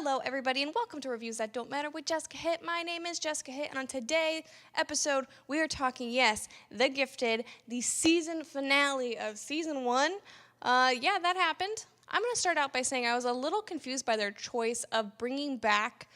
Hello, everybody, and welcome to Reviews That Don't Matter with Jessica Hitt. My name is Jessica Hitt, and on today's episode, we are talking, yes, The Gifted, the season finale of season 1. That happened. I'm going to start out by saying I was a little confused by their choice of bringing back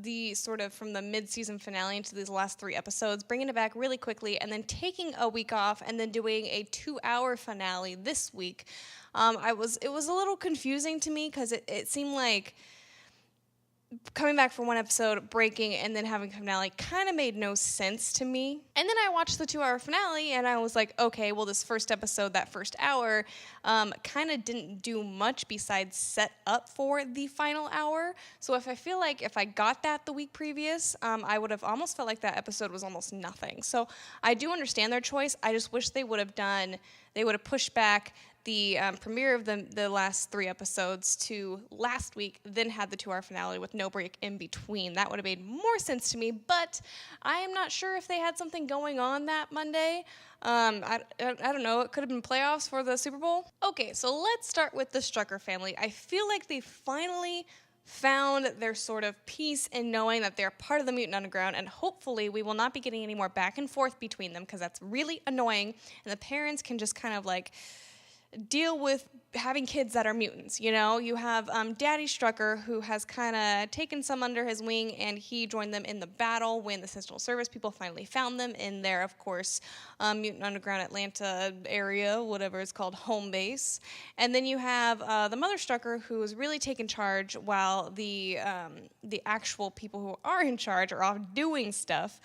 the sort of from the mid-season finale into these last 3 episodes, bringing it back really quickly, and then taking a week off, and then doing a 2-hour finale this week. It was a little confusing to me because it seemed like coming back for one episode, breaking, and then having a finale kind of made no sense to me. And then I watched the 2-hour finale, and I was like, okay, well, this first episode, that first hour, kind of didn't do much besides set up for the final hour. So if I got that the week previous, I would have almost felt like that episode was almost nothing. So I do understand their choice. I just wish they would have pushed back the premiere of the last 3 episodes to last week, then had the 2-hour finale with no break in between. That would have made more sense to me, but I am not sure if they had something going on that Monday. I don't know. It could have been playoffs for the Super Bowl. Okay, so let's start with the Strucker family. I feel like they finally found their sort of peace in knowing that they're part of the Mutant Underground, and hopefully we will not be getting any more back and forth between them because that's really annoying, and the parents can just kind of like deal with having kids that are mutants, you know? You have Daddy Strucker, who has kind of taken some under his wing, and he joined them in the battle when the Sentinel Service people finally found them in their, of course, Mutant Underground Atlanta area, whatever it's called, home base. And then you have the Mother Strucker, who is really taking charge while the actual people who are in charge are off doing stuff.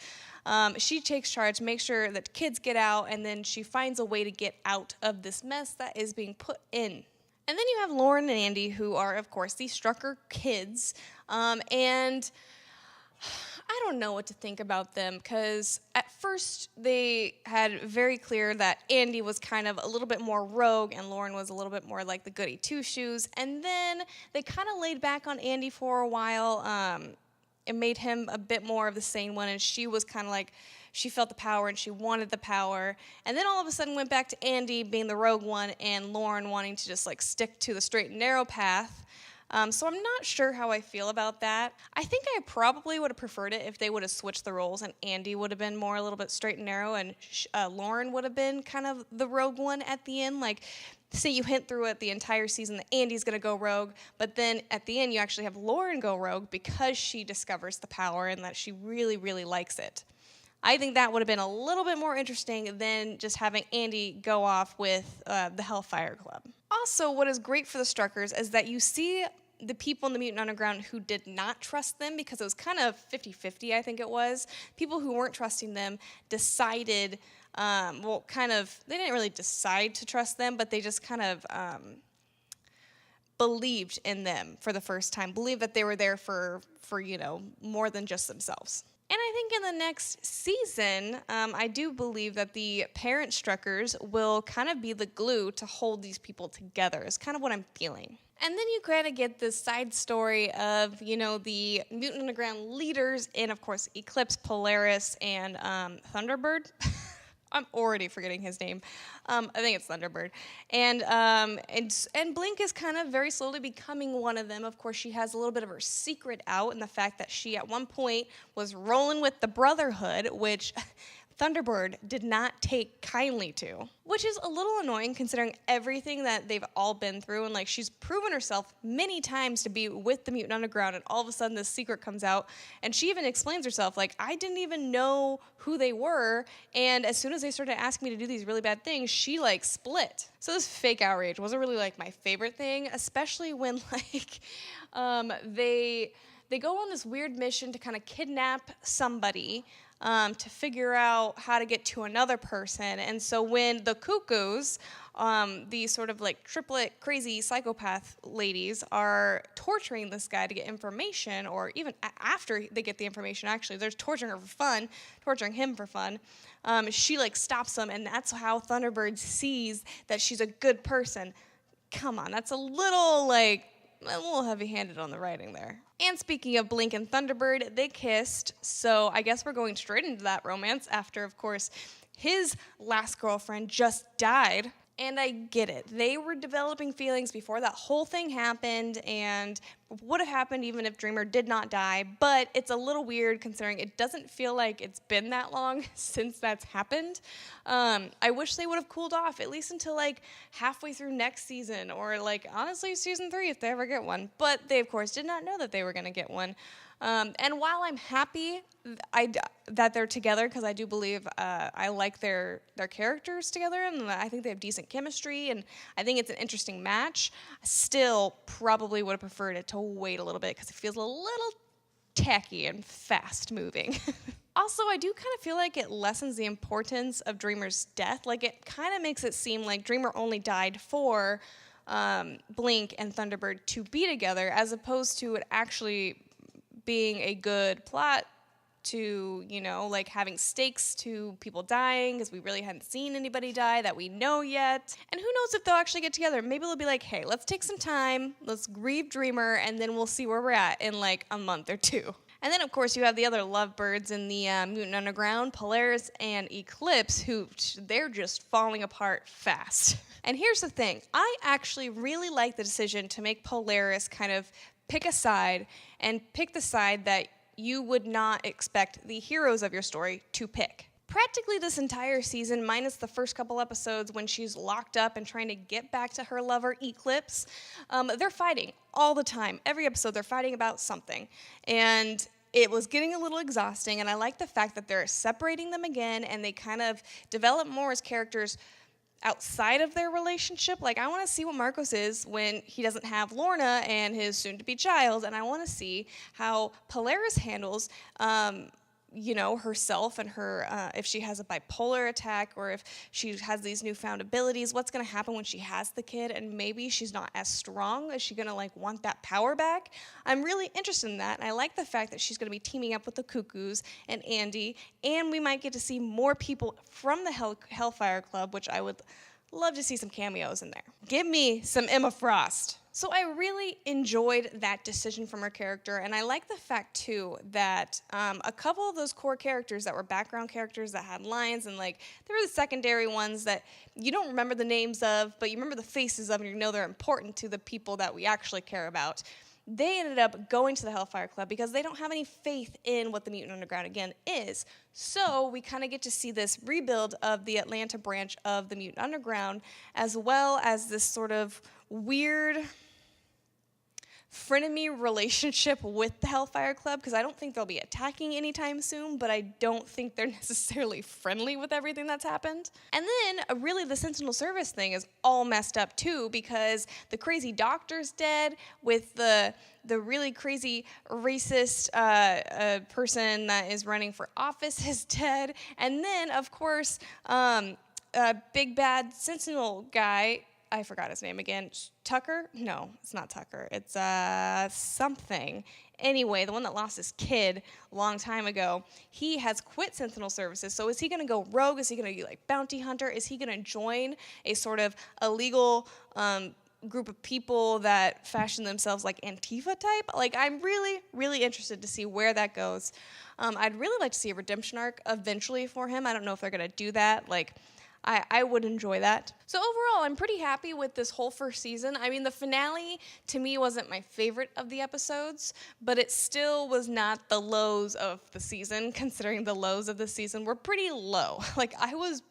She takes charge, makes sure that kids get out, and then she finds a way to get out of this mess that is being put in. And then you have Lauren and Andy, who are, of course, the Strucker kids. And I don't know what to think about them, because at first they had very clear that Andy was kind of a little bit more rogue and Lauren was a little bit more like the goody two-shoes. And then they kind of laid back on Andy for a while. It made him a bit more of the sane one, and she was kind of like, she felt the power and she wanted the power. And then all of a sudden went back to Andy being the rogue one and Lauren wanting to just like stick to the straight and narrow path. So I'm not sure how I feel about that. I think I probably would have preferred it if they would have switched the roles and Andy would have been more a little bit straight and narrow, and Lauren would have been kind of the rogue one at the end. Like, say you hint through it the entire season that Andy's going to go rogue, but then at the end you actually have Lauren go rogue because she discovers the power and that she really, really likes it. I think that would have been a little bit more interesting than just having Andy go off with the Hellfire Club. Also, what is great for the Struckers is that you see the people in the Mutant Underground who did not trust them, because it was kind of 50-50, I think it was. People who weren't trusting them decided, they didn't really decide to trust them, but they just kind of believed in them for the first time, believed that they were there for more than just themselves. And I think in the next season, I do believe that the parent Struckers will kind of be the glue to hold these people together, is kind of what I'm feeling. And then you kind of get this side story of, the Mutant Underground leaders in, of course, Eclipse, Polaris, and Thunderbird. I'm already forgetting his name. I think it's Thunderbird. And Blink is kind of very slowly becoming one of them. Of course, she has a little bit of her secret out in the fact that she at one point was rolling with the Brotherhood, which Thunderbird did not take kindly to, which is a little annoying considering everything that they've all been through. And she's proven herself many times to be with the Mutant Underground, and all of a sudden this secret comes out, and she even explains herself, I didn't even know who they were, and as soon as they started asking me to do these really bad things, she split. So this fake outrage wasn't really my favorite thing, especially when they go on this weird mission to kind of kidnap somebody, to figure out how to get to another person. And so when the Cuckoos, these sort of triplet crazy psychopath ladies, are torturing this guy to get information, or even after they get the information, actually, they're torturing him for fun, she stops them, and that's how Thunderbird sees that she's a good person. Come on, that's a little heavy-handed on the writing there. And speaking of Blink and Thunderbird, they kissed, so I guess we're going straight into that romance after, of course, his last girlfriend just died. And I get it. They were developing feelings before that whole thing happened, and would have happened even if Dreamer did not die, but it's a little weird considering it doesn't feel like it's been that long since that's happened. I wish they would have cooled off at least until like halfway through next season, or like honestly season 3 if they ever get one. But they of course did not know that they were going to get one. And while I'm happy that they're together, because I do believe I like their characters together, and I think they have decent chemistry, and I think it's an interesting match, I still probably would have preferred it to wait a little bit because it feels a little tacky and fast moving. Also, I do kind of feel like it lessens the importance of Dreamer's death. Like, it kind of makes it seem like Dreamer only died for Blink and Thunderbird to be together, as opposed to it actually being a good plot to, you know, like having stakes to people dying, because we really hadn't seen anybody die that we know yet. And who knows if they'll actually get together. Maybe they'll be like, hey, let's take some time, let's grieve Dreamer, and then we'll see where we're at in like a month or two. And then, of course, you have the other lovebirds in the Mutant Underground, Polaris and Eclipse, who they're just falling apart fast. And here's the thing. I actually really like the decision to make Polaris kind of pick a side, and pick the side that you would not expect the heroes of your story to pick. Practically this entire season, minus the first couple episodes when she's locked up and trying to get back to her lover, Eclipse, they're fighting all the time. Every episode they're fighting about something. And it was getting a little exhausting, and I like the fact that they're separating them again, and they kind of develop more as characters outside of their relationship. Like, I want to see what Marcos is when he doesn't have Lorna and his soon-to-be child, and I want to see how Polaris handles, you know, herself and her, if she has a bipolar attack, or if she has these newfound abilities, what's going to happen when she has the kid, and maybe she's not as strong. Is she going to, like, want that power back? I'm really interested in that, and I like the fact that she's going to be teaming up with the Cuckoos and Andy, and we might get to see more people from the Hellfire Club, which I would love to see some cameos in there. Give me some Emma Frost. So I really enjoyed that decision from her character, and I like the fact, too, that a couple of those core characters that were background characters that had lines, and like there were the secondary ones that you don't remember the names of, but you remember the faces of, and you know they're important to the people that we actually care about. They ended up going to the Hellfire Club because they don't have any faith in what the Mutant Underground, again, is. So we kind of get to see this rebuild of the Atlanta branch of the Mutant Underground, as well as this sort of weird frenemy relationship with the Hellfire Club, because I don't think they'll be attacking anytime soon, but I don't think they're necessarily friendly with everything that's happened. And then, really, the Sentinel Service thing is all messed up, too, because the crazy doctor's dead, with the really crazy racist person that is running for office is dead, and then, of course, big bad Sentinel guy, I forgot his name again. Tucker? No, it's not Tucker. It's something. Anyway, the one that lost his kid a long time ago, he has quit Sentinel Services. So is he going to go rogue? Is he going to be like bounty hunter? Is he going to join a sort of illegal group of people that fashion themselves like Antifa type? Like, I'm really, really interested to see where that goes. I'd really like to see a redemption arc eventually for him. I don't know if they're going to do that. Like, I would enjoy that. So overall, I'm pretty happy with this whole first season. I mean, the finale, to me, wasn't my favorite of the episodes, but it still was not the lows of the season, considering the lows of the season were pretty low. Like, I was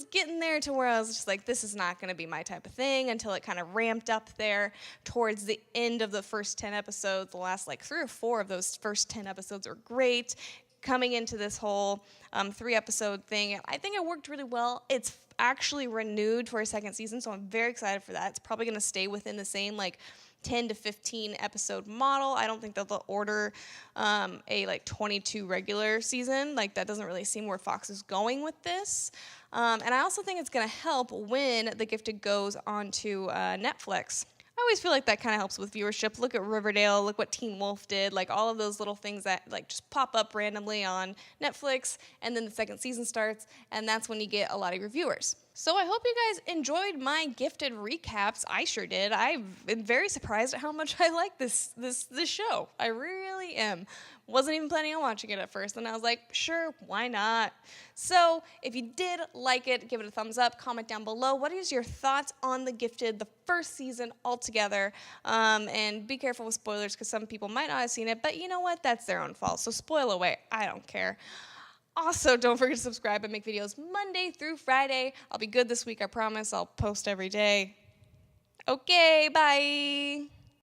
getting there to where I was just like, this is not going to be my type of thing, until it kind of ramped up there towards the end of the first 10 episodes. The last, like, 3 or 4 of those first 10 episodes are great. Coming into this whole 3-episode thing, I think it worked really well. It's actually renewed for a second season, so I'm very excited for that. It's probably going to stay within the same, like, 10 to 15 episode model. I don't think that they'll order a, like, 22 regular season. Like, that doesn't really seem where Fox is going with this. And I also think it's going to help when The Gifted goes onto Netflix. I always feel like that kind of helps with viewership. Look at Riverdale, look what Teen Wolf did, like all of those little things that like just pop up randomly on Netflix, and then the second season starts, and that's when you get a lot of your viewers. So I hope you guys enjoyed my Gifted recaps. I sure did. I've been very surprised at how much I like this show. I really am. Wasn't even planning on watching it at first, and I was like, sure, why not? So if you did like it, give it a thumbs up. Comment down below. What is your thoughts on The Gifted, the first season altogether? And be careful with spoilers because some people might not have seen it, but you know what? That's their own fault. So spoil away. I don't care. Also, don't forget to subscribe. I make videos Monday through Friday. I'll be good this week, I promise. I'll post every day. Okay, bye.